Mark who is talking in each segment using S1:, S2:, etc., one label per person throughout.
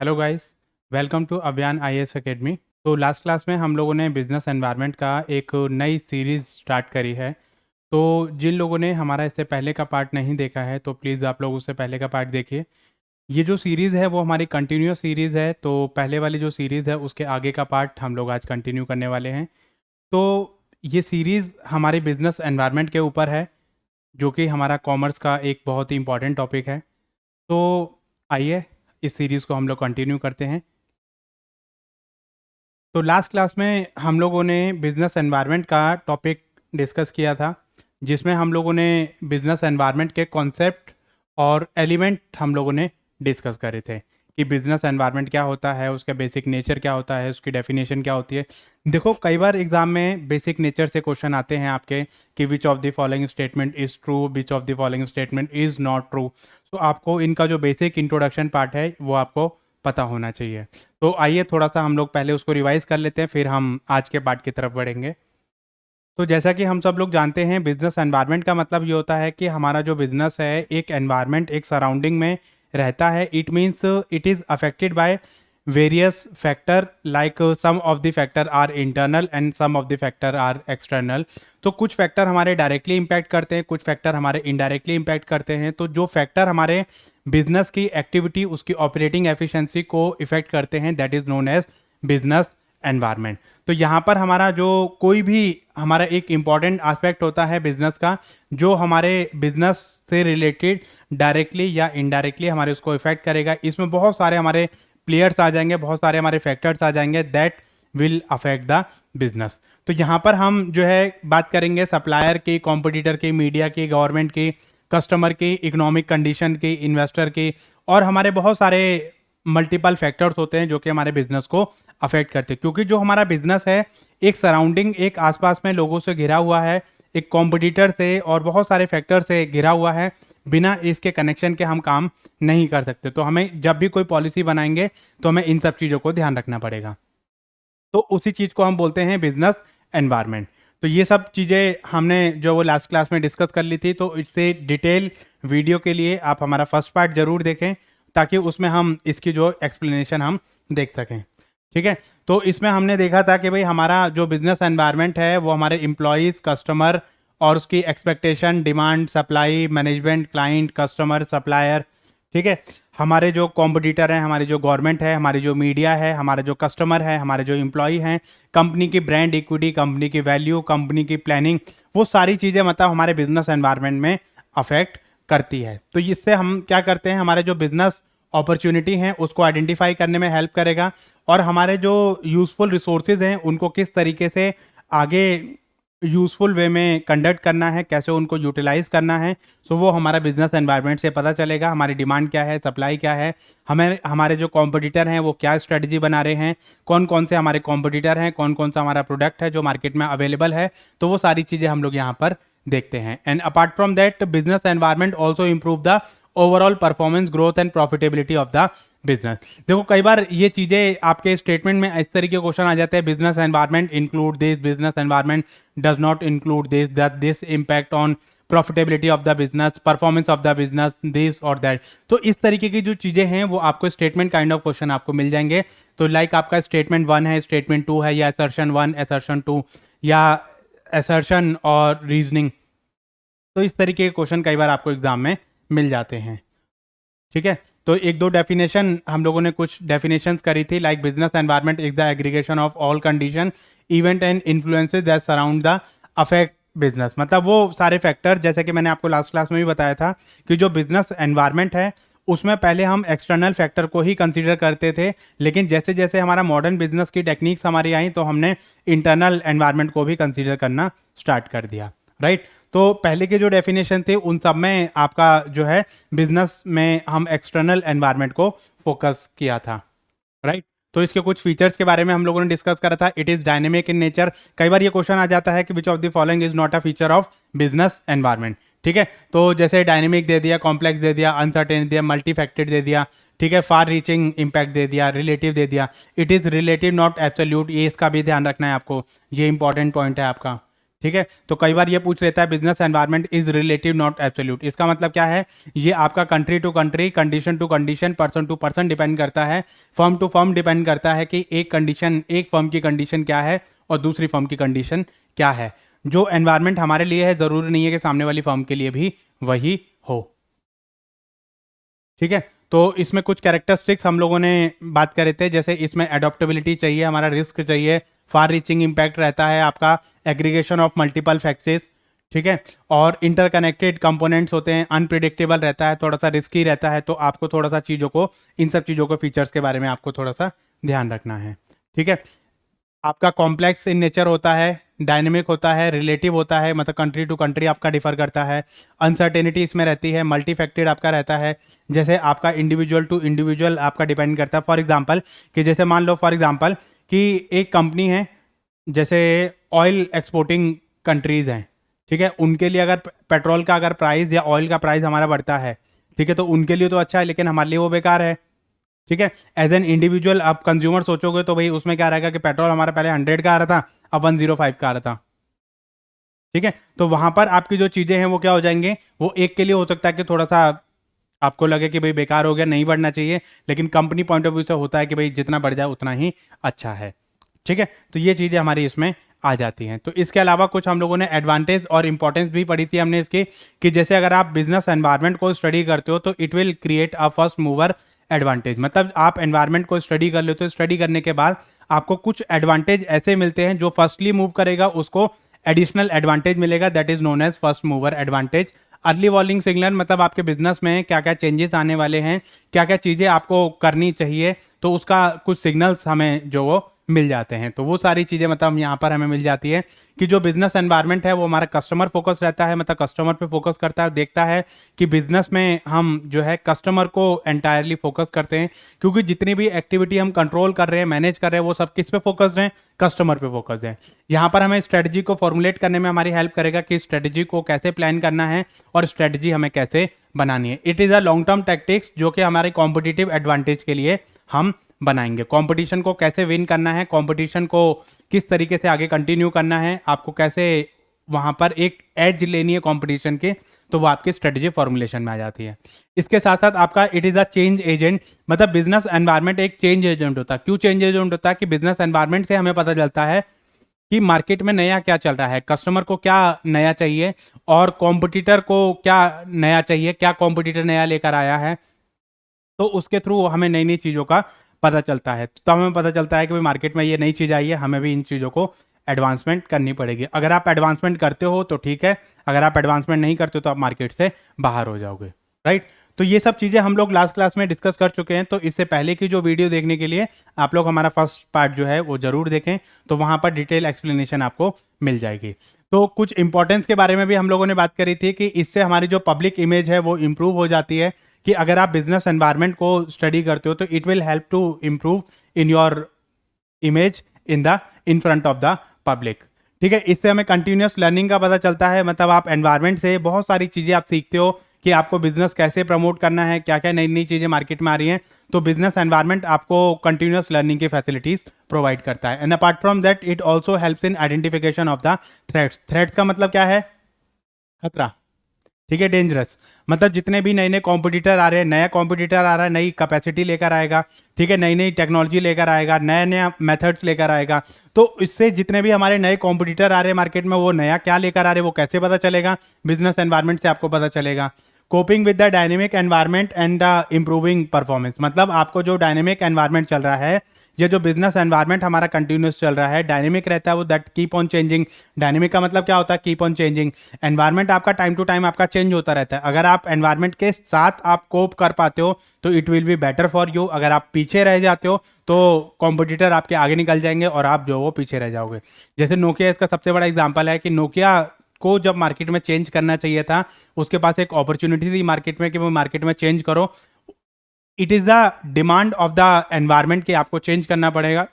S1: Hello guys, welcome to अभियान IAS academy. तो last class में हम लोगों ने बिजनेस एनवायरनमेंट का एक नई सीरीज़ स्टार्ट करी है। तो जिन लोगों ने हमारा इससे पहले का पार्ट नहीं देखा है तो प्लीज़ आप लोग उससे पहले का पार्ट देखिए। ये जो सीरीज़ है वो हमारी कंटिन्यूस सीरीज़ है, तो पहले वाली जो सीरीज़ है उसके आगे का पार्ट हम लोग आज कंटिन्यू करने वाले हैं। तो ये सीरीज़ हमारे बिजनेस एनवायरनमेंट के ऊपर है, जो कि हमारा कॉमर्स का एक बहुत ही इंपॉर्टेंट टॉपिक है। तो आइए इस सीरीज़ को हम लोग कंटिन्यू करते हैं। तो लास्ट क्लास में हम लोगों ने बिजनेस एनवायरनमेंट का टॉपिक डिस्कस किया था, जिसमें हम लोगों ने बिजनेस एनवायरनमेंट के कॉन्सेप्ट और एलिमेंट हम लोगों ने डिस्कस करे थे कि बिजनेस एनवायरनमेंट क्या होता है, उसका बेसिक नेचर क्या होता है, उसकी डेफिनेशन क्या होती है। देखो, कई बार एग्जाम में बेसिक नेचर से क्वेश्चन आते हैं आपके कि which of the following statement is true, which of the following statement is not true. तो आपको इनका जो बेसिक इंट्रोडक्शन पार्ट है वो आपको पता होना चाहिए। तो आइए थोड़ा सा हम लोग पहले उसको रिवाइज कर लेते हैं, फिर हम आज के पार्ट की तरफ बढ़ेंगे। तो जैसा कि हम सब लोग जानते हैं, बिजनेस एनवायरनमेंट का मतलब ये होता है कि हमारा जो बिजनेस है एक एनवायरनमेंट, एक सराउंडिंग में रहता है। It means it is affected by various factor, like some of the factor are internal and some of the factor are external. तो कुछ फैक्टर हमारे डायरेक्टली इम्पैक्ट करते हैं, कुछ फैक्टर हमारे इनडायरेक्टली इम्पैक्ट करते हैं। तो जो फैक्टर हमारे बिजनेस की एक्टिविटी, उसकी ऑपरेटिंग एफिशिएंसी को इफेक्ट करते हैं, that is known as business environment. तो यहाँ पर हमारा जो कोई भी हमारा एक इम्पॉर्टेंट एस्पेक्ट होता है बिजनेस का, जो हमारे बिजनेस से रिलेटेड डायरेक्टली या इनडायरेक्टली हमारे उसको इफेक्ट करेगा, इसमें बहुत सारे हमारे प्लेयर्स आ जाएंगे, बहुत सारे हमारे फैक्टर्स आ जाएंगे that will affect the business. तो यहाँ पर हम जो है बात करेंगे सप्लायर की, कॉम्पिटिटर की, मीडिया की, गवर्नमेंट की, कस्टमर की, इकोनॉमिक कंडीशन की, इन्वेस्टर की, और हमारे बहुत सारे मल्टीपल फैक्टर्स होते हैं जो कि हमारे बिजनेस को अफेक्ट करते हैं। क्योंकि जो हमारा बिजनेस है एक सराउंडिंग, एक आसपास में लोगों से घिरा हुआ है, एक कॉम्पिटिटर से और बहुत सारे फैक्टर से घिरा हुआ है। बिना इसके कनेक्शन के हम काम नहीं कर सकते। तो हमें जब भी कोई पॉलिसी बनाएंगे तो हमें इन सब चीज़ों को ध्यान रखना पड़ेगा। तो उसी चीज़ को हम बोलते हैं बिजनेस एनवायरनमेंट। तो ये सब चीज़ें हमने जो वो लास्ट क्लास में डिस्कस कर ली थी। तो इससे डिटेल वीडियो के लिए आप हमारा फर्स्ट पार्ट ज़रूर देखें, ताकि उसमें हम इसकी जो एक्सप्लेनेशन हम देख सकें। ठीक है, तो इसमें हमने देखा था कि भाई हमारा जो बिजनेस एनवायरनमेंट है वो हमारे एम्प्लॉयज़, कस्टमर और उसकी expectation, demand, supply, management, client, customer, supplier, ठीक है, हमारे जो कॉम्पिटिटर हैं, हमारी जो गवर्नमेंट है, हमारी जो मीडिया है, हमारा जो कस्टमर है, हमारे जो एम्प्लॉय हैं, कंपनी की ब्रांड इक्विटी, कंपनी की वैल्यू, कंपनी की प्लानिंग, वो सारी चीज़ें मतलब हमारे बिजनेस एनवायरनमेंट में अफेक्ट करती है। तो इससे हम क्या करते हैं, हमारे जो बिजनेस अपॉर्चुनिटी हैं उसको आइडेंटिफाई करने में हेल्प करेगा, और हमारे जो यूज़फुल रिसोर्सेज हैं उनको किस तरीके से आगे यूज़फुल वे में कंडक्ट करना है, कैसे उनको यूटिलाइज करना है। सो वो हमारा बिजनेस एनवायरनमेंट से पता चलेगा। हमारी डिमांड क्या है, सप्लाई क्या है, हमें हमारे जो कॉम्पिटिटर हैं वो क्या स्ट्रेटजी बना रहे हैं, कौन कौन से हमारे कॉम्पिटिटर हैं, कौन कौन सा हमारा प्रोडक्ट है जो मार्केट में अवेलेबल है। तो वो सारी चीज़ें हम लोग यहाँ पर देखते हैं। And apart from that, business environment also improve the overall performance, growth and profitability of the business. देखो, कई बार ये चीज़ें आपके स्टेटमेंट में इस तरीके के क्वेश्चन आ जाते हैं, business environment include this, business environment does not include this, that this impact on profitability of the business, performance of the business, this और दैट। तो इस तरीके की जो चीज़ें हैं वो आपको स्टेटमेंट काइंड ऑफ क्वेश्चन आपको मिल जाएंगे। तो लाइक आपका स्टेटमेंट 1 है, स्टेटमेंट 2 है, या असर्शन 1, असर्शन 2, या असर्शन और रीजनिंग। तो इस तरीके के क्वेश्चन कई बार आपको एग्जाम में मिल जाते हैं। ठीक है, तो एक दो डेफिनेशन हम लोगों ने कुछ डेफिनेशंस करी थी, like business environment is the aggregation of all condition, event and influences that surround the affect business. मतलब वो सारे फैक्टर, जैसे कि मैंने आपको लास्ट क्लास में भी बताया था कि जो बिजनेस एनवायरनमेंट है उसमें पहले हम एक्सटर्नल फैक्टर को ही कंसीडर करते थे, लेकिन जैसे जैसे हमारा मॉडर्न बिजनेस की टेक्निक्स हमारी आई तो हमने इंटरनल एनवायरनमेंट को भी कंसीडर करना स्टार्ट कर दिया। राइट, तो पहले के जो डेफिनेशन थे उन सब में आपका जो है बिजनेस में हम एक्सटर्नल एनवायरनमेंट को फोकस किया था। राइट, तो इसके कुछ फीचर्स के बारे में हम लोगों ने डिस्कस करा था। It is dynamic in nature. कई बार ये क्वेश्चन आ जाता है कि which of the following is not a feature of business environment. ठीक है, तो जैसे डायनेमिक दे दिया, कॉम्प्लेक्स दे दिया, अनसर्टेन दे दिया, मल्टी फैक्टेड दे दिया, ठीक है, फार रीचिंग इम्पैक्ट दे दिया, रिलेटिव दे दिया। It is relative not absolute, ये इसका भी ध्यान रखना है आपको, ये इंपॉर्टेंट पॉइंट है आपका। ठीक है, तो कई बार ये पूछ लेता है business environment is relative not absolute. इसका मतलब क्या है, ये आपका country to country, condition to condition, person to person depend करता है, फर्म टू फर्म डिपेंड करता है कि एक कंडीशन, एक फर्म की कंडीशन क्या है और दूसरी फर्म की कंडीशन क्या है। जो एनवायरनमेंट हमारे लिए है जरूरी नहीं है कि सामने वाली फर्म के लिए भी वही हो। ठीक है, तो इसमें कुछ कैरेक्टरिस्टिक्स हम लोगों ने बात करे थे, जैसे इसमें एडॉप्टेबिलिटी चाहिए, हमारा रिस्क चाहिए, फार रीचिंग इम्पैक्ट रहता है आपका, एग्रीगेशन ऑफ मल्टीपल फैक्टर्स, ठीक है, और इंटरकनेक्टेड कंपोनेंट्स होते हैं, अनप्रिडिक्टेबल रहता है, थोड़ा सा रिस्की रहता है, तो आपको थोड़ा सा चीज़ों को, इन सब चीज़ों को फीचर्स के बारे में आपको थोड़ा सा ध्यान रखना है। ठीक है, आपका कॉम्प्लेक्स इन नेचर होता है, डायनेमिक होता है, रिलेटिव होता है, मतलब कंट्री टू कंट्री आपका डिफर करता है, अनसर्टेनिटी इसमें रहती है, मल्टी फैक्टेड आपका रहता है, जैसे आपका इंडिविजुअल टू इंडिविजुअल आपका डिपेंड करता है। फॉर एग्जांपल कि जैसे मान लो फॉर एग्जांपल कि एक कंपनी है, जैसे ऑयल एक्सपोर्टिंग कंट्रीज हैं, ठीक है, उनके लिए अगर पेट्रोल का अगर प्राइस या ऑयल का प्राइस हमारा बढ़ता है, ठीक है, तो उनके लिए तो अच्छा है, लेकिन हमारे लिए वो बेकार है। ठीक है, एज एन इंडिविजुअल आप कंज्यूमर सोचोगे तो भाई उसमें क्या रहेगा कि पेट्रोल हमारा पहले 100 का आ रहा था, अब 105 का आ रहा था। ठीक है, तो वहां पर आपकी जो चीजें हैं वो क्या हो जाएंगे, वो एक के लिए हो सकता है कि थोड़ा सा आपको लगे कि भाई बेकार हो गया, नहीं बढ़ना चाहिए, लेकिन कंपनी पॉइंट ऑफ व्यू से होता है कि भाई जितना बढ़ जाए उतना ही अच्छा है। ठीक है, तो ये चीजें हमारी इसमें आ जाती हैं। तो इसके अलावा कुछ हम लोगों ने एडवांटेज और इंपॉर्टेंस भी पढ़ी थी हमने इसकी, कि जैसे अगर आप बिजनेस एनवायरनमेंट को स्टडी करते हो तो it will create a first mover advantage. मतलब आप एनवायरनमेंट को स्टडी कर लेते हो, स्टडी करने के बाद आपको कुछ एडवांटेज ऐसे मिलते हैं जो फर्स्टली मूव करेगा उसको एडिशनल एडवांटेज मिलेगा, that is known as first mover advantage. Early warning signal, मतलब आपके बिजनेस में क्या क्या चेंजेस आने वाले हैं, क्या क्या चीज़ें आपको करनी चाहिए, तो उसका कुछ सिग्नल्स हमें जो वो मिल जाते हैं। तो वो सारी चीज़ें मतलब यहाँ पर हमें मिल जाती है कि जो बिजनेस एनवायरनमेंट है वो हमारा कस्टमर फोकस रहता है, मतलब कस्टमर पे फोकस करता है, देखता है कि बिजनेस में हम जो है कस्टमर को एंटायरली फोकस करते हैं, क्योंकि जितनी भी एक्टिविटी हम कंट्रोल कर रहे हैं, मैनेज कर रहे हैं, वो सब किस पे फोकस्ड हैं, कस्टमर पे फोकस्ड है। यहाँ पर हमें स्ट्रेटजी को फॉर्मुलेट करने में हमारी हेल्प करेगा कि स्ट्रेटजी को कैसे प्लान करना है और स्ट्रेटजी हमें कैसे बनानी है। It is a long term tactics जो कि हमारे कॉम्पिटिटिव एडवांटेज के लिए हम बनाएंगे। कंपटीशन को कैसे विन करना है, कंपटीशन को किस तरीके से आगे कंटिन्यू करना है, आपको कैसे वहां पर एक एज लेनी है कंपटीशन के, तो वो आपकी स्ट्रेटजी फॉर्मुलेशन में आ जाती है। इसके साथ साथ आपका it is a change agent, मतलब बिजनेस एनवायरनमेंट एक चेंज एजेंट होता है। क्यों चेंज एजेंट होता है कि बिजनेस एनवायरनमेंट से हमें पता चलता है कि मार्केट में नया क्या चल रहा है, कस्टमर को क्या नया चाहिए और कॉम्पिटिटर को क्या नया चाहिए, क्या कॉम्पिटिटर नया लेकर आया है, तो उसके थ्रू हमें नई नई चीज़ों का पता चलता है। तो हमें पता चलता है कि भाई मार्केट में ये नई चीज़ आई है, हमें भी इन चीज़ों को एडवांसमेंट करनी पड़ेगी। अगर आप एडवांसमेंट करते हो तो ठीक है, अगर आप एडवांसमेंट नहीं करते हो तो आप मार्केट से बाहर हो जाओगे, राइट। तो ये सब चीज़ें हम लोग लास्ट क्लास में डिस्कस कर चुके हैं, तो इससे पहले की जो वीडियो देखने के लिए आप लोग हमारा फर्स्ट पार्ट जो है वो जरूर देखें, तो वहाँ पर डिटेल एक्सप्लेनेशन आपको मिल जाएगी। तो कुछ इंपॉर्टेंस के बारे में भी हम लोगों ने बात करी थी कि इससे हमारी जो पब्लिक इमेज है वो इम्प्रूव हो जाती है, कि अगर आप बिजनेस एनवायरनमेंट को स्टडी करते हो तो it will help to improve in your image in front of the public. ठीक है, इससे हमें कंटिन्यूस लर्निंग का पता चलता है, मतलब आप एनवायरनमेंट से बहुत सारी चीज़ें आप सीखते हो कि आपको बिजनेस कैसे प्रमोट करना है, क्या क्या नई नई चीज़ें मार्केट में आ रही हैं। तो बिजनेस एनवायरनमेंट आपको कंटिन्यूस लर्निंग की फैसिलिटीज प्रोवाइड करता है। And apart from that it also helps in identification of the threats. Threats का मतलब क्या है, खतरा, ठीक है, डेंजरस, मतलब जितने भी नए नए कॉम्पिटिटर आ रहे हैं, नया कॉम्पिटिटर आ रहा है, नई कैपेसिटी लेकर आएगा, ठीक है, नई नई टेक्नोलॉजी लेकर आएगा, नया नया मेथड्स लेकर आएगा, तो इससे जितने भी हमारे नए कॉम्पिटिटर आ रहे हैं मार्केट में, वो नया क्या लेकर आ रहे हैं वो कैसे पता चलेगा, बिजनेस एनवायरनमेंट से आपको पता चलेगा। Coping with the dynamic environment and the improving performance, मतलब आपको जो डायनेमिक एनवायरनमेंट चल रहा है, ये जो बिजनेस एनवायरनमेंट हमारा कंटिन्यूस चल रहा है, डायनेमिक रहता है वो, that keep on changing. Dynamic का मतलब क्या होता है, कीप ऑन चेंजिंग। एनवायरनमेंट आपका टाइम टू टाइम आपका चेंज होता रहता है। अगर आप एनवायरनमेंट के साथ आप कोप कर पाते हो तो it will be better for you. अगर आप पीछे रह जाते हो तो कॉम्पिटिटर आपके आगे निकल जाएंगे और आप जो वो पीछे रह जाओगे। जैसे नोकिया इसका सबसे बड़ा एग्जाम्पल है कि नोकिया को जब मार्केट में चेंज करना चाहिए था, उसके पास एक अपॉर्चुनिटी थी मार्केट में कि वो मार्केट में चेंज करो। It is the demand of the environment कि आपको चेंज करना पड़ेगा,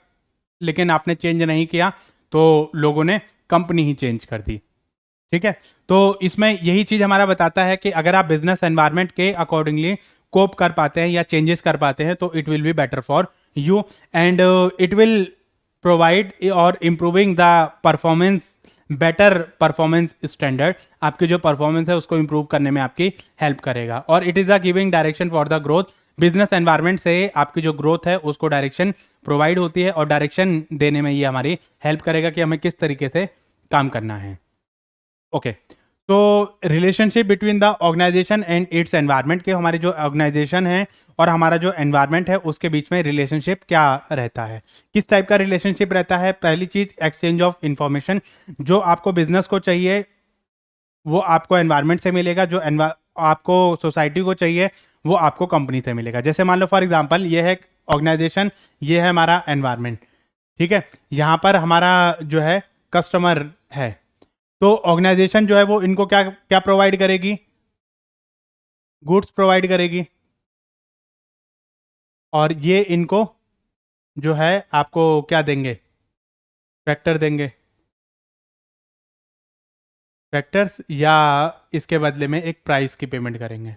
S1: लेकिन आपने चेंज नहीं किया तो लोगों ने कंपनी ही चेंज कर दी। ठीक है, तो इसमें यही चीज हमारा बताता है कि अगर आप बिजनेस एनवायरनमेंट के अकॉर्डिंगली कोप कर पाते हैं या चेंजेस कर पाते हैं तो it will be better for you and it will provide और improving the performance better performance standard, आपकी जो परफॉर्मेंस है उसको इंप्रूव करने में आपकी हेल्प करेगा। और it is a giving direction for the growth, business environment से आपकी जो ग्रोथ है उसको डायरेक्शन प्रोवाइड होती है, और डायरेक्शन देने में ये हमारी हेल्प करेगा कि हमें किस तरीके से काम करना है। ओके, तो relationship between the organisation and its environment, के हमारी जो ऑर्गेनाइजेशन है और हमारा जो एनवायरनमेंट है उसके बीच में रिलेशनशिप क्या रहता है, किस टाइप का रिलेशनशिप रहता है। पहली चीज, एक्सचेंज ऑफ इंफॉर्मेशन। जो आपको बिजनेस को चाहिए वो आपको एनवायरनमेंट से मिलेगा, जो आपको सोसाइटी को चाहिए वो आपको कंपनी से मिलेगा। जैसे मान लो फॉर एग्जांपल ये है ऑर्गेनाइजेशन, ये है हमारा एनवायरनमेंट, ठीक है। यहाँ पर हमारा जो है कस्टमर है, तो ऑर्गेनाइजेशन जो है वो इनको क्या क्या प्रोवाइड करेगी, गुड्स प्रोवाइड करेगी, और ये इनको जो है आपको क्या देंगे, फैक्टर देंगे, फैक्टर्स, या इसके बदले में एक प्राइस की पेमेंट करेंगे।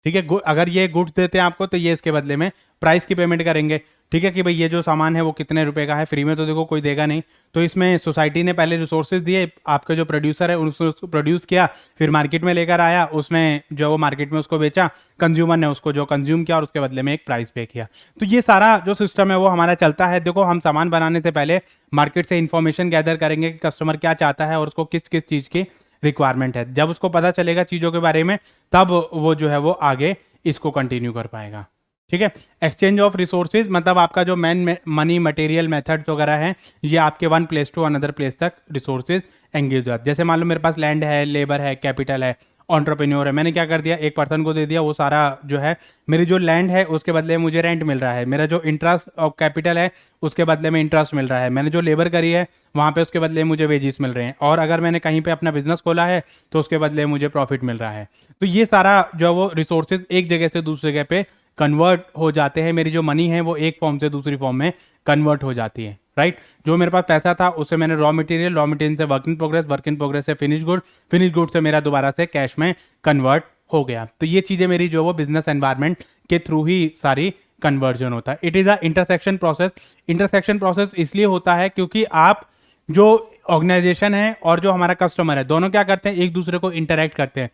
S1: ठीक है, अगर ये गुड्स देते हैं आपको तो ये इसके बदले में प्राइस की पेमेंट करेंगे। ठीक है, कि भाई ये जो सामान है वो कितने रुपए का है, फ्री में तो देखो कोई देगा नहीं। तो इसमें सोसाइटी ने पहले रिसोर्सेज दिए, आपका जो प्रोड्यूसर है उसने उसको प्रोड्यूस किया, फिर मार्केट में लेकर आया, उसने जो वो मार्केट में उसको बेचा, कंज्यूमर ने उसको जो कंज्यूम किया और उसके बदले में एक प्राइस पे किया। तो ये सारा जो सिस्टम है वो हमारा चलता है। देखो, हम सामान बनाने से पहले मार्केट से इंफॉर्मेशन गैदर करेंगे कि कस्टमर क्या चाहता है और उसको किस किस चीज़ की रिक्वायरमेंट है। जब उसको पता चलेगा चीज़ों के बारे में, तब वो जो है वो आगे इसको कंटिन्यू कर पाएगा। ठीक है, एक्सचेंज ऑफ रिसोर्सेज मतलब आपका जो मैन मनी मटेरियल मेथड्स वगैरह हैं, ये आपके one place to another place तक रिसोर्सेज एंगेज होते हैं। जैसे मान लो मेरे पास लैंड है, लेबर है, कैपिटल है, ऑन्टरप्रेन्योर है, मैंने क्या कर दिया, एक पर्सन को दे दिया, वो सारा जो है मेरी जो लैंड है उसके बदले में मुझे रेंट मिल रहा है, मेरा जो इंटरेस्ट और कैपिटल है उसके बदले में इंटरेस्ट मिल रहा है, मैंने जो लेबर करी है वहाँ पे उसके बदले में मुझे वेजेस मिल रहे हैं, और अगर मैंने कहीं पे अपना बिजनेस खोला है तो उसके बदले में मुझे प्रॉफिट मिल रहा है। तो ये सारा जो वो रिसोर्सेज एक जगह से दूसरी जगह पे कन्वर्ट हो जाते हैं, मेरी जो मनी है वो एक फॉर्म से दूसरी फॉर्म में कन्वर्ट हो जाती है, राइट। जो मेरे पास पैसा था उससे मैंने रॉ मटेरियल से वर्क इन प्रोग्रेस से फिनिश गुड से मेरा दोबारा से कैश में कन्वर्ट हो गया। तो ये चीज़ें मेरी जो वो बिजनेस एनवायरनमेंट के थ्रू ही सारी कन्वर्जन होता है। It is a intersection process. Intersection process इसलिए होता है क्योंकि आप जो ऑर्गेनाइजेशन है और जो हमारा कस्टमर है, दोनों क्या करते हैं, एक दूसरे को इंटरेक्ट करते हैं।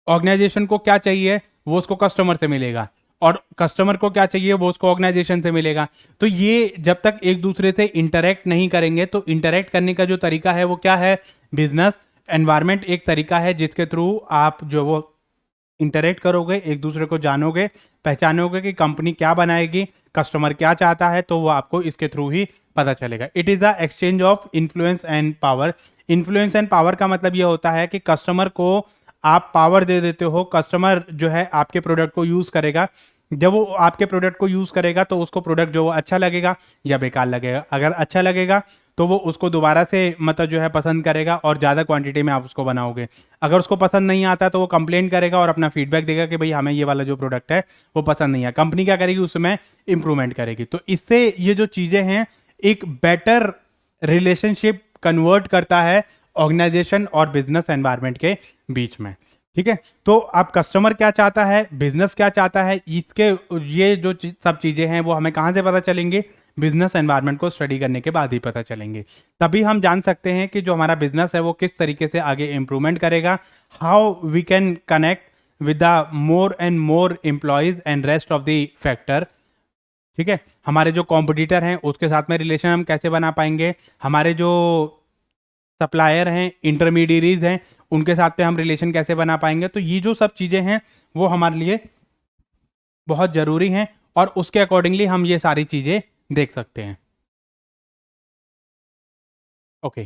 S1: ऑर्गेनाइजेशन को क्या चाहिए वो उसको कस्टमर से मिलेगा, और कस्टमर को क्या चाहिए वो उसको ऑर्गेनाइजेशन से मिलेगा। तो ये जब तक एक दूसरे से इंटरेक्ट नहीं करेंगे, तो इंटरेक्ट करने का जो तरीका है वो क्या है, बिजनेस एनवायरनमेंट एक तरीका है जिसके थ्रू आप जो वो इंटरेक्ट करोगे, एक दूसरे को जानोगे, पहचानोगे कि कंपनी क्या बनाएगी, कस्टमर क्या चाहता है, तो वो आपको इसके थ्रू ही पता चलेगा। It is the exchange of influence and power. Influence and power का मतलब ये होता है कि कस्टमर को आप पावर दे देते हो, कस्टमर जो है आपके प्रोडक्ट को यूज़ करेगा। जब वो आपके प्रोडक्ट को यूज़ करेगा तो उसको प्रोडक्ट जो वो अच्छा लगेगा या बेकार लगेगा। अगर अच्छा लगेगा तो वो उसको दोबारा से मतलब जो है पसंद करेगा और ज़्यादा क्वांटिटी में आप उसको बनाओगे। अगर उसको पसंद नहीं आता तो वो कंप्लेंट करेगा और अपना फीडबैक देगा कि भाई हमें ये वाला जो प्रोडक्ट है वो पसंद नहीं है। कंपनी क्या करेगी, उसमें इंप्रूवमेंट करेगी। तो इससे ये जो चीज़ें हैं एक बेटर रिलेशनशिप कन्वर्ट करता है ऑर्गेनाइजेशन और बिजनेस एनवायरनमेंट के बीच में। ठीक है, तो आप कस्टमर क्या चाहता है, बिजनेस क्या चाहता है, इसके ये जो सब चीज़ें हैं वो हमें कहाँ से पता चलेंगे, बिजनेस एनवायरनमेंट को स्टडी करने के बाद ही पता चलेंगे। तभी हम जान सकते हैं कि जो हमारा बिजनेस है वो किस तरीके से आगे इंप्रूवमेंट करेगा, how we can connect with the more and more employees and rest of the factor. ठीक है, हमारे जो कॉम्पिटिटर हैं उसके साथ में रिलेशन हम कैसे बना पाएंगे, हमारे जो सप्लायर हैं, इंटरमीडियरीज हैं, उनके साथ पे हम रिलेशन कैसे बना पाएंगे। तो ये जो सब चीज़ें हैं वो हमारे लिए बहुत ज़रूरी हैं, और उसके अकॉर्डिंगली हम ये सारी चीज़ें देख सकते हैं। ओके,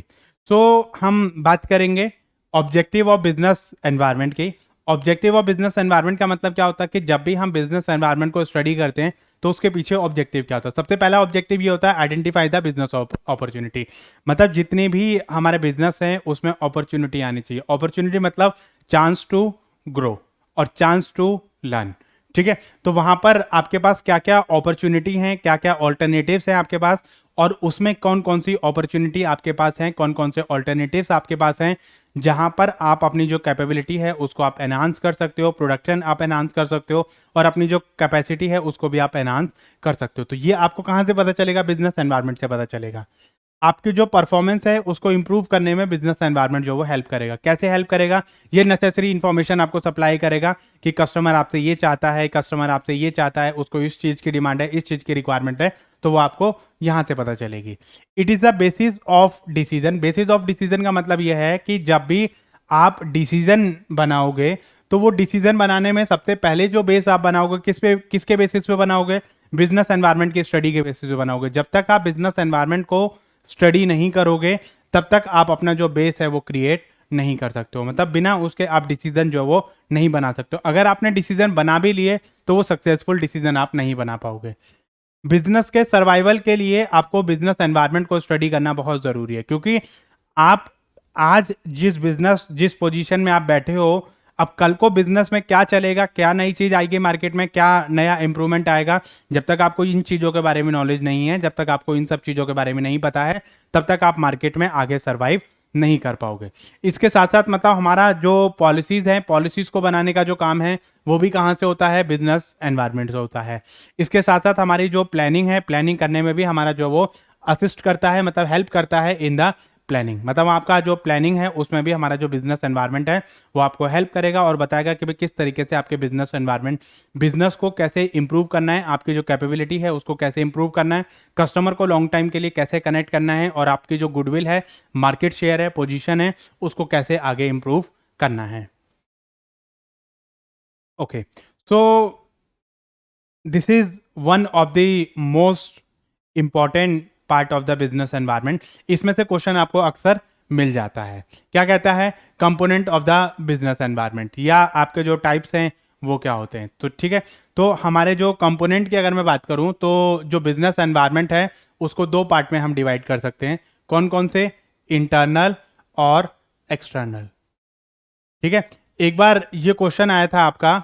S1: सो हम बात करेंगे ऑब्जेक्टिव ऑफ बिजनेस एनवायरनमेंट की। ऑब्जेक्टिव ऑफ बिजनेस एनवायरनमेंट का मतलब क्या होता है कि जब भी हम बिजनेस एनवायरनमेंट को स्टडी करते हैं तो उसके पीछे ऑब्जेक्टिव क्या होता है। सबसे पहला ऑब्जेक्टिव ये होता है आइडेंटिफाई द बिजनेस अपॉर्चुनिटी। मतलब जितने भी हमारे बिजनेस हैं उसमें अपॉर्चुनिटी आनी चाहिए। अपॉर्चुनिटी मतलब चांस टू ग्रो और चांस टू लर्न। ठीक है, तो वहां पर आपके पास क्या क्या अपॉर्चुनिटी हैं, क्या क्या ऑल्टरनेटिव्स हैं आपके पास, और उसमें कौन कौन सी अपॉर्चुनिटी आपके पास हैं, कौन कौन से ऑल्टरनेटिव्स आपके पास हैं, जहां पर आप अपनी जो कैपेबिलिटी है उसको आप एनहांस कर सकते हो, प्रोडक्शन आप एनहांस कर सकते हो, और अपनी जो कैपेसिटी है उसको भी आप एनहांस कर सकते हो। तो ये आपको कहां से पता चलेगा, बिजनेस एनवायरनमेंट से पता चलेगा। आपकी जो परफॉर्मेंस है उसको इंप्रूव करने में बिजनेस एनवायरनमेंट जो वो हेल्प करेगा। कैसे हेल्प करेगा? ये नेसेसरी इन्फॉर्मेशन आपको सप्लाई करेगा कि कस्टमर आपसे ये चाहता है, कस्टमर आपसे ये चाहता है, उसको इस चीज़ की डिमांड है, इस चीज़ की रिक्वायरमेंट है, तो वो आपको यहाँ से पता चलेगी। It is the basis of decision. Basis of decision का मतलब यह है कि जब भी आप डिसीजन बनाओगे तो वो डिसीजन बनाने में सबसे पहले जो बेस आप बनाओगे किसके बेसिस पे बनाओगे? बिजनेस एनवायरनमेंट की स्टडी के बेसिस पे बनाओगे। जब तक आप बिजनेस एनवायरनमेंट को स्टडी नहीं करोगे तब तक आप अपना जो बेस है वो क्रिएट नहीं कर सकते हो। मतलब बिना उसके आप डिसीजन जो वो नहीं बना सकते हो। अगर आपने डिसीजन बना भी लिए तो वो सक्सेसफुल डिसीजन आप नहीं बना पाओगे। बिजनेस के सर्वाइवल के लिए आपको बिजनेस एनवायरनमेंट को स्टडी करना बहुत जरूरी है, क्योंकि आप आज जिस पोजीशन में आप बैठे हो, अब कल को बिजनेस में क्या चलेगा, क्या नई चीज आएगी मार्केट में, क्या नया इंप्रूवमेंट आएगा, जब तक आपको इन चीजों के बारे में नॉलेज नहीं है, जब तक आपको इन सब चीजों के बारे में नहीं पता है, तब तक आप मार्केट में आगे सर्वाइव नहीं कर पाओगे। इसके साथ साथ मतलब हमारा जो पॉलिसीज है, पॉलिसीज को बनाने का जो काम है वो भी कहाँ से होता है? बिजनेस एनवायरनमेंट से होता है। इसके साथ साथ हमारी जो प्लानिंग है, प्लानिंग करने में भी हमारा जो वो असिस्ट करता है, मतलब हेल्प करता है इन द प्लानिंग। मतलब आपका जो प्लानिंग है उसमें भी हमारा जो बिजनेस एनवायरनमेंट है वो आपको हेल्प करेगा और बताएगा कि भाई किस तरीके से आपके बिजनेस एनवायरनमेंट, बिजनेस को कैसे इंप्रूव करना है, आपकी जो कैपेबिलिटी है उसको कैसे इंप्रूव करना है, कस्टमर को लॉन्ग टाइम के लिए कैसे कनेक्ट करना है, और आपकी जो गुडविल है, मार्केट शेयर है, पोजीशन है, उसको कैसे आगे इंप्रूव करना है। Okay, so this is one of the most important part of the business environment. इसमें से क्वेश्चन आपको अक्सर मिल जाता है। क्या कहता है? Component of the business environment, या आपके जो टाइप्स हैं वो क्या होते हैं। तो ठीक है, तो हमारे जो कंपोनेंट की अगर मैं बात करूं तो जो बिजनेस एनवायरनमेंट है उसको दो पार्ट में हम डिवाइड कर सकते हैं। कौन कौन से? इंटरनल और एक्सटर्नल। ठीक है, एक बार ये क्वेश्चन आया था आपका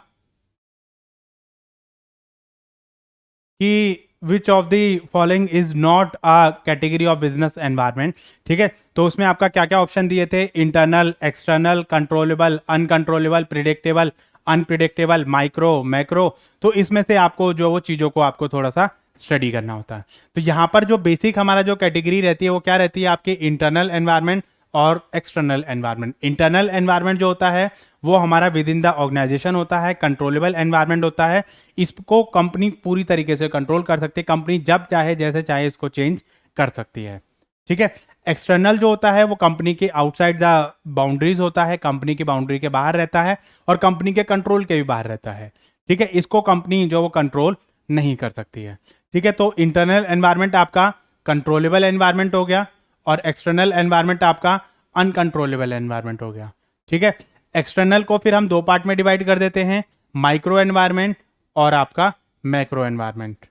S1: कि which of the following is not a category of business environment. ठीक है, तो उसमें आपका क्या क्या ऑप्शन दिए थे? Internal, external, controllable, uncontrollable, predictable, unpredictable, micro, macro. तो इसमें से आपको जो वो चीज़ों को आपको थोड़ा सा स्टडी करना होता है। तो यहाँ पर जो बेसिक हमारा जो कैटेगरी रहती है वो क्या रहती है? आपके इंटरनल एनवायरनमेंट और एक्सटर्नल एनवायरनमेंट। इंटरनल एनवायरनमेंट जो होता है वो हमारा विद इन द ऑर्गेनाइजेशन होता है, कंट्रोलेबल एनवायरनमेंट होता है। इसको कंपनी पूरी तरीके से कंट्रोल कर सकती है, कंपनी जब चाहे जैसे चाहे इसको चेंज कर सकती है। ठीक है, एक्सटर्नल जो होता है वो कंपनी के आउटसाइड द बाउंड्रीज होता है, कंपनी की बाउंड्री के बाहर रहता है और कंपनी के कंट्रोल के भी बाहर रहता है। ठीक है, इसको कंपनी जो वो कंट्रोल नहीं कर सकती है। ठीक है, तो इंटरनल एनवायरनमेंट आपका कंट्रोलेबल एनवायरनमेंट हो गया और एक्सटर्नल एनवायरनमेंट आपका अनकंट्रोलेबल एनवायरनमेंट हो गया। ठीक है, एक्सटर्नल को फिर हम दो पार्ट में डिवाइड कर देते हैं, माइक्रो एनवायरनमेंट और आपका macro environment.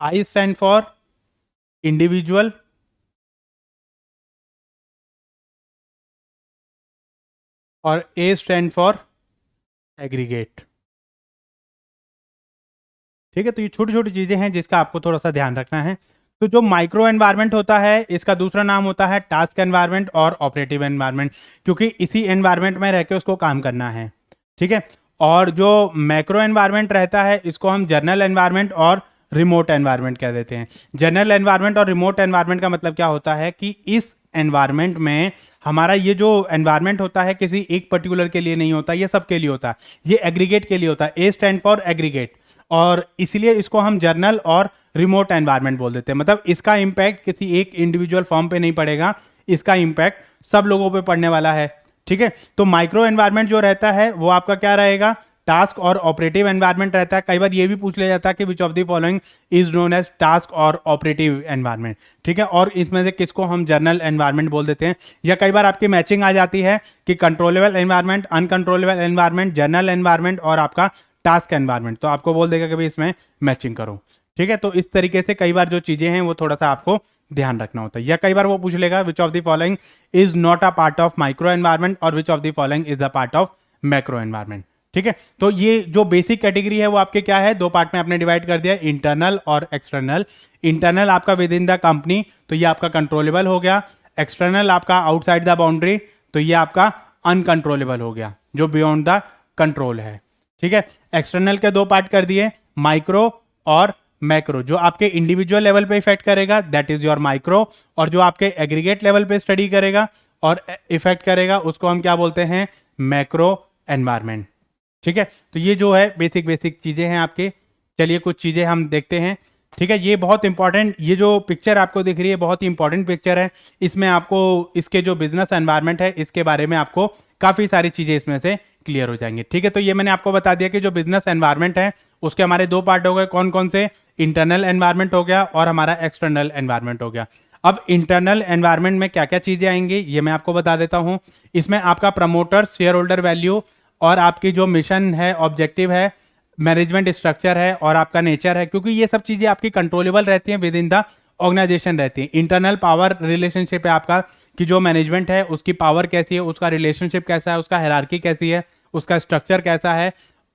S1: I stand for individual, और ए स्टैंड फॉर एग्रीगेट। ठीक है, तो ये छोटी छोटी चीजें हैं जिसका आपको थोड़ा सा ध्यान रखना है। तो जो माइक्रो एनवायरनमेंट होता है इसका दूसरा नाम होता है टास्क एनवायरनमेंट और ऑपरेटिव एनवायरनमेंट, क्योंकि इसी एनवायरनमेंट में रह के उसको काम करना है। ठीक है, और जो मैक्रो एनवायरनमेंट रहता है इसको हम जनरल एनवायरनमेंट और रिमोट एनवायरनमेंट कह देते हैं। जनरल एनवायरनमेंट और रिमोट एनवायरनमेंट का मतलब क्या होता है कि इस एनवायरनमेंट में हमारा ये जो एनवायरनमेंट होता है किसी एक पर्टिकुलर के लिए नहीं होता, ये सबके लिए होता है, ये एग्रीगेट के लिए होता है। ए स्टैंड फॉर एग्रीगेट, और इसलिए इसको हम जर्नल और रिमोट एनवायरनमेंट बोल देते हैं। मतलब इसका इंपैक्ट किसी एक इंडिविजुअल फॉर्म पे नहीं पड़ेगा, इसका इंपैक्ट सब लोगों पे पड़ने वाला है। ठीक है, तो माइक्रो एनवायरनमेंट जो रहता है वो आपका क्या रहेगा? टास्क और ऑपरेटिव एनवायरनमेंट रहता है। कई बार ये भी पूछ लिया जाता है कि which of the following is known as task और ऑपरेटिव एनवायरनमेंट। ठीक है, और इसमें से किसको हम जनरल एनवायरनमेंट बोल देते हैं, या कई बार आपकी मैचिंग आ जाती है कि controllable environment, uncontrollable environment, general environment और आपका टास्क एनवायरनमेंट, तो आपको बोल देगा कि भाई इसमें मैचिंग करो। ठीक है, तो इस तरीके से कई बार जो चीजें हैं वो थोड़ा सा आपको ध्यान रखना होता है। या कई बार वो पूछ लेगा which of the following is not a part of micro environment और which of the following is a part of macro environment. ठीक है, तो ये जो बेसिक कैटेगरी है वो आपके क्या है? दो पार्ट में आपने डिवाइड कर दिया, इंटरनल और एक्सटर्नल। इंटरनल आपका विद इन द कंपनी, तो ये आपका कंट्रोलेबल हो गया। एक्सटर्नल आपका आउटसाइड द बाउंड्री, तो ये आपका अनकंट्रोलेबल हो गया, जो बियॉन्ड द कंट्रोल है। ठीक है, एक्सटर्नल के दो पार्ट कर दिए, माइक्रो और मैक्रो। जो आपके इंडिविजुअल लेवल पे इफेक्ट करेगा दैट इज योर माइक्रो, और जो आपके एग्रीगेट लेवल पे स्टडी करेगा और इफेक्ट करेगा उसको हम क्या बोलते हैं, मैक्रो एनवायरनमेंट। ठीक है, तो ये जो है बेसिक बेसिक चीजें हैं आपके। चलिए कुछ चीजें हम देखते हैं। ठीक है, ये बहुत इंपॉर्टेंट, ये जो पिक्चर आपको दिख रही है बहुत ही इंपॉर्टेंट पिक्चर है। इसमें आपको इसके जो बिजनेस एनवायरनमेंट है इसके बारे में आपको काफ़ी सारी चीज़ें इसमें से क्लियर हो जाएंगी। ठीक है, तो ये मैंने आपको बता दिया कि जो बिजनेस एनवायरनमेंट है उसके हमारे दो पार्ट हो गए, कौन कौन से, इंटरनल एनवायरनमेंट हो गया और हमारा एक्सटर्नल एनवायरनमेंट हो गया। अब इंटरनल एनवायरनमेंट में क्या क्या चीज़ें आएंगी ये मैं आपको बता देता हूँ। इसमें आपका प्रमोटर, शेयर होल्डर वैल्यू और आपकी जो मिशन है, ऑब्जेक्टिव है, मैनेजमेंट स्ट्रक्चर है और आपका नेचर है, क्योंकि ये सब चीज़ें आपकी कंट्रोलेबल रहती हैं, विद इन द ऑर्गेनाइजेशन रहती है। इंटरनल पावर रिलेशनशिप है आपका, कि जो मैनेजमेंट है उसकी पावर कैसी है, उसका रिलेशनशिप कैसा है, उसका हायरार्की कैसी है, उसका स्ट्रक्चर कैसा है।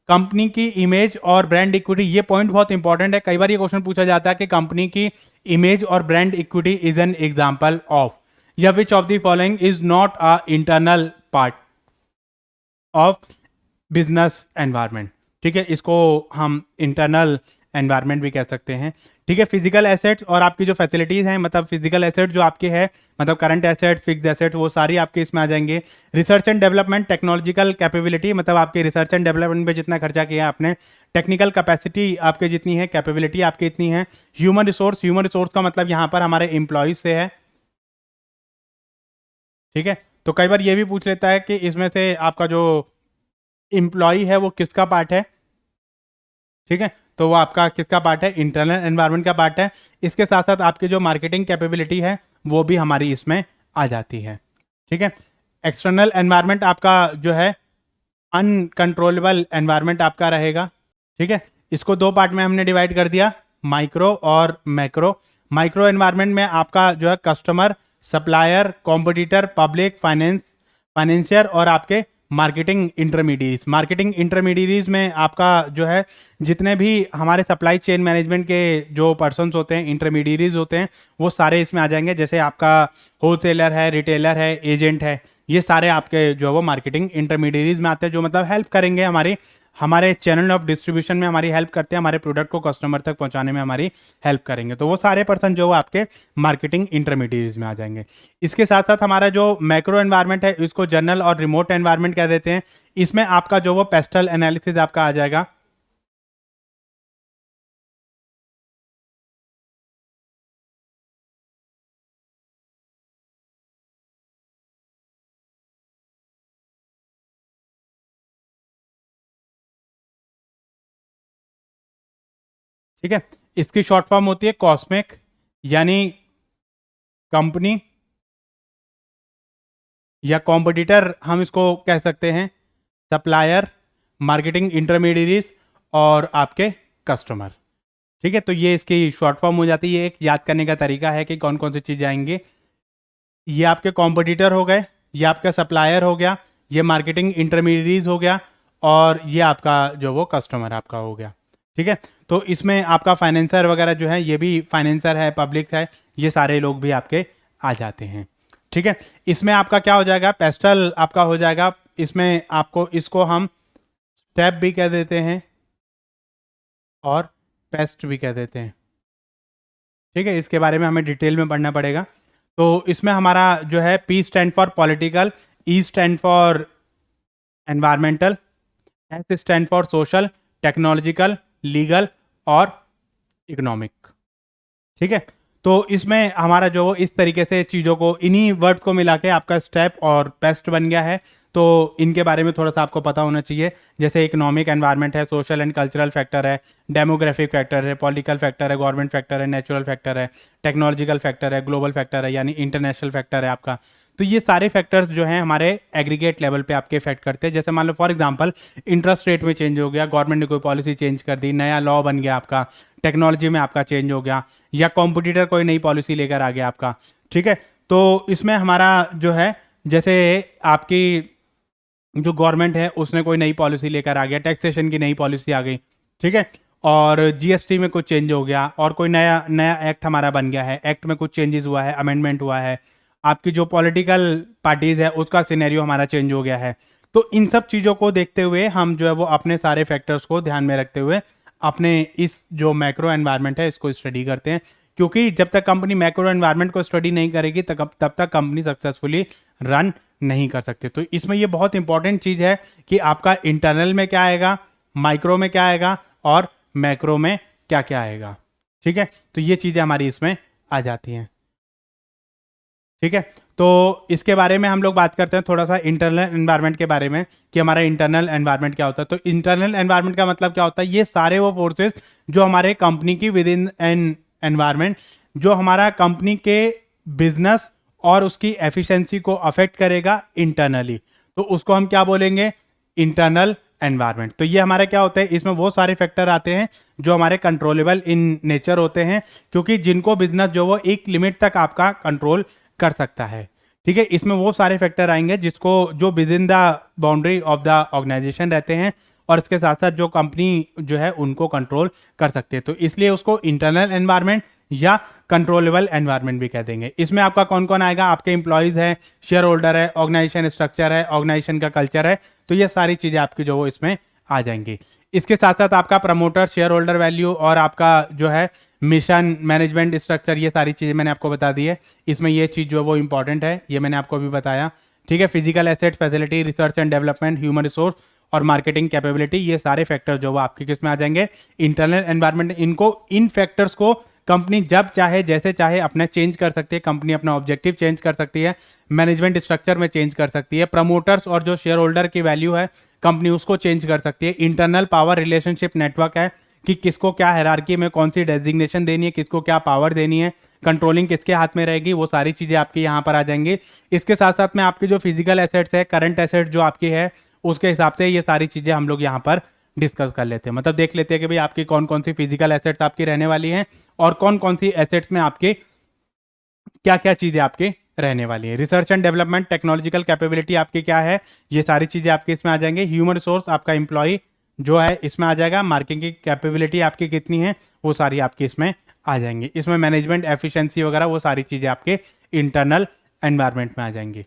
S1: कंपनी की इमेज और ब्रांड इक्विटी, ये पॉइंट बहुत इंपॉर्टेंट है। कई बार ये क्वेश्चन पूछा जाता है कि कंपनी की इमेज और brand equity is an example of, या which of the following is not a internal part of business environment. ठीक है, इसको हम इंटरनल एनवायरनमेंट भी कह सकते हैं। ठीक है, फिजिकल एसेट्स और आपकी जो फैसिलिटीज़ हैं, मतलब फिजिकल एसेट जो आपके हैं, मतलब करंट एसेट्स, फिक्स एसेट, वो सारी आपके इसमें आ जाएंगे। Research and development, technological capability, मतलब आपके रिसर्च एंड डेवलपमेंट पे जितना खर्चा किया आपने, टेक्निकल कैपेसिटी आपके जितनी है, कैपेबिलिटी आपकी इतनी है। ह्यूमन रिसोर्स, ह्यूमन रिसोर्स का मतलब यहाँ पर हमारे एम्प्लॉयज से है। ठीक है, तो कई बार ये भी पूछ लेता है कि इसमें से आपका जो एम्प्लॉय है वो किसका पार्ट है। ठीक है, तो वो आपका किसका पार्ट है, इंटरनल एनवायरनमेंट का पार्ट है। इसके साथ साथ आपकी जो मार्केटिंग कैपेबिलिटी है वो भी हमारी इसमें आ जाती है। ठीक है, एक्सटर्नल एनवायरनमेंट आपका जो है अनकंट्रोलेबल एनवायरनमेंट आपका रहेगा। ठीक है, इसको दो पार्ट में हमने डिवाइड कर दिया, माइक्रो और मैक्रो। माइक्रो एनवायरनमेंट में आपका जो है customer, supplier, competitor, public, financier और आपके मार्केटिंग इंटरमीडिएट्स। मार्केटिंग इंटरमीडिएट्स में आपका जो है जितने भी हमारे सप्लाई चेन मैनेजमेंट के जो पर्सन्स होते हैं, इंटरमीडिएट्स होते हैं, वो सारे इसमें आ जाएंगे। जैसे आपका होलसेलर है, रिटेलर है, एजेंट है, ये सारे आपके जो है वो मार्केटिंग इंटरमीडिएट्स में आते हैं, जो मतलब हेल्प करेंगे हमारे चैनल ऑफ डिस्ट्रीब्यूशन में हमारी हेल्प करते हैं, हमारे प्रोडक्ट को कस्टमर तक पहुंचाने में हमारी हेल्प करेंगे। तो वो सारे पर्सन जो आपके मार्केटिंग इंटरमीडिएट्स में आ जाएंगे। इसके साथ साथ हमारा जो मैक्रो एनवायरनमेंट है इसको जनरल और रिमोट एनवायरनमेंट कह देते हैं। इसमें आपका जो वो पेस्टल एनालिसिस आपका आ जाएगा। ठीक है, इसकी शॉर्ट फॉर्म होती है कॉस्मिक, यानी कंपनी या कॉम्पिटिटर हम इसको कह सकते हैं, सप्लायर, मार्केटिंग इंटरमीडिएट्स और आपके कस्टमर। ठीक है, तो ये इसकी शॉर्ट फॉर्म हो जाती है। ये एक याद करने का तरीका है कि कौन कौन सी चीज़ें आएंगी। ये आपके कॉम्पिटिटर हो गए, ये आपका सप्लायर हो गया, ये मार्केटिंग इंटरमीडिएट्स हो गया और ये आपका जो वो कस्टमर आपका हो गया। ठीक है, तो इसमें आपका फाइनेंसर वगैरह जो है, ये भी फाइनेंसर है, पब्लिक है, ये सारे लोग भी आपके आ जाते हैं। ठीक है, इसमें आपका क्या हो जाएगा, पेस्टल आपका हो जाएगा। इसमें आपको इसको हम स्टेप भी कह देते हैं और पेस्ट भी कह देते हैं। ठीक है, इसके बारे में हमें डिटेल में पढ़ना पड़ेगा। तो इसमें हमारा जो है P stand for political, E stand for environmental, S stand for social, technological, legal और इकोनॉमिक। ठीक है, तो इसमें हमारा जो इस तरीके से चीज़ों को, इन्हीं वर्ड को मिला के आपका स्टेप और पेस्ट बन गया है। तो इनके बारे में थोड़ा सा आपको पता होना चाहिए। जैसे इकोनॉमिक एनवायरनमेंट है, सोशल एंड कल्चरल फैक्टर है, डेमोग्राफिक फैक्टर है, पॉलिटिकल फैक्टर है, गवर्नमेंट फैक्टर है, नेचुरल फैक्टर है, टेक्नोलॉजिकल फैक्टर है, ग्लोबल फैक्टर है यानी इंटरनेशनल फैक्टर है आपका। तो ये सारे फैक्टर्स जो हैं हमारे एग्रीगेट लेवल पे आपके इफेक्ट करते हैं। जैसे मान लो फॉर एग्जांपल इंटरेस्ट रेट में चेंज हो गया, गवर्नमेंट ने कोई पॉलिसी चेंज कर दी, नया लॉ बन गया आपका, टेक्नोलॉजी में आपका चेंज हो गया, या कॉम्पिटिटर कोई नई पॉलिसी लेकर आ गया आपका। ठीक है, तो इसमें हमारा जो है, जैसे आपकी जो गवर्नमेंट है उसने कोई नई पॉलिसी लेकर आ गया, टैक्सेशन की नई पॉलिसी आ गई। ठीक है, और जीएसटी में कुछ चेंज हो गया और कोई नया नया एक्ट हमारा बन गया है, एक्ट में कुछ चेंजेस हुआ है, अमेंडमेंट हुआ है, आपकी जो पॉलिटिकल पार्टीज है उसका सिनेरियो हमारा चेंज हो गया है। तो इन सब चीज़ों को देखते हुए हम जो है वो अपने सारे फैक्टर्स को ध्यान में रखते हुए अपने इस जो मैक्रो एनवायरनमेंट है इसको स्टडी करते हैं, क्योंकि जब तक कंपनी मैक्रो एनवायरनमेंट को स्टडी नहीं करेगी तब तक कंपनी सक्सेसफुली रन नहीं कर सकते। तो इसमें ये बहुत इंपॉर्टेंट चीज़ है कि आपका इंटरनल में क्या आएगा, माइक्रो में क्या आएगा और मैक्रो में क्या क्या आएगा। ठीक है, तो ये चीज़ें हमारी इसमें आ जाती हैं। ठीक है, तो इसके बारे में हम लोग बात करते हैं थोड़ा सा इंटरनल एनवायरनमेंट के बारे में कि हमारा इंटरनल एनवायरनमेंट क्या होता है। तो इंटरनल एनवायरनमेंट का मतलब क्या होता है, ये सारे वो फोर्सेस जो हमारे कंपनी की विद इन एन एनवायरनमेंट जो हमारा कंपनी के बिजनेस और उसकी एफिशिएंसी को अफेक्ट करेगा इंटरनली, तो उसको हम क्या बोलेंगे, इंटरनल एनवायरनमेंट। तो ये हमारा क्या होता है, इसमें वो सारे फैक्टर आते हैं जो हमारे कंट्रोलेबल इन नेचर होते हैं, क्योंकि जिनको बिजनेस जो वो एक लिमिट तक आपका कंट्रोल कर सकता है। ठीक है, इसमें वो सारे फैक्टर आएंगे जिसको जो within the boundary of the organisation रहते हैं और इसके साथ साथ जो कंपनी जो है उनको कंट्रोल कर सकते हैं। तो इसलिए उसको इंटरनल एनवायरनमेंट या कंट्रोलेबल एनवायरनमेंट भी कह देंगे। इसमें आपका कौन कौन आएगा, आपके एम्प्लॉयज है, शेयर होल्डर है, ऑर्गेनाइजेशन स्ट्रक्चर है, ऑर्गेनाइजेशन का कल्चर है, तो ये सारी चीजें आपकी जो वो इसमें आ जाएंगी। इसके साथ साथ आपका प्रमोटर, शेयर होल्डर वैल्यू और आपका जो है मिशन, मैनेजमेंट स्ट्रक्चर, ये सारी चीज़ें मैंने आपको बता दी है। इसमें ये चीज़ जो है वो इंपॉर्टेंट है, ये मैंने आपको अभी बताया। ठीक है, physical asset, facility, research and development, human resource और मार्केटिंग कैपेबिलिटी, ये सारे फैक्टर जो वो आपके किस में आ जाएंगे, इंटरनल एनवायरनमेंट। इनको इन फैक्टर्स को कंपनी जब चाहे जैसे चाहे अपना चेंज कर सकती है, कंपनी अपना ऑब्जेक्टिव चेंज कर सकती है, मैनेजमेंट स्ट्रक्चर में चेंज कर सकती है, प्रमोटर्स और जो शेयर होल्डर की वैल्यू है कंपनी उसको चेंज कर सकती है, इंटरनल पावर रिलेशनशिप नेटवर्क है कि किसको क्या हायरार्की में कौन सी डेजिग्नेशन देनी है, किसको क्या पावर देनी है, कंट्रोलिंग किसके हाथ में रहेगी, वो सारी चीज़ें आपकी यहाँ पर आ जाएंगी। इसके साथ साथ में आपकी जो फिजिकल एसेट्स है, करंट एसेट जो आपकी है, उसके हिसाब से ये सारी चीज़ें हम लोग यहाँ पर डिस्कस कर लेते हैं। मतलब देख लेते हैं कि भाई आपकी कौन कौन सी फिजिकल एसेट्स आपकी रहने वाली हैं और कौन कौन सी एसेट्स में आपके क्या क्या चीज़ें आपके रहने वाली है। Research and development, technological capability आपकी क्या है, ये सारी चीज़ें आपकी इसमें आ जाएंगी। ह्यूमन रिसोर्स आपका एम्प्लॉय जो है इसमें आ जाएगा, मार्केटिंग की कैपेबिलिटी आपकी कितनी है वो सारी आपकी इसमें आ जाएंगी। इसमें मैनेजमेंट एफिशिएंसी वगैरह वो सारी चीज़ें आपके इंटरनल एनवायरनमेंट में आ जाएंगी।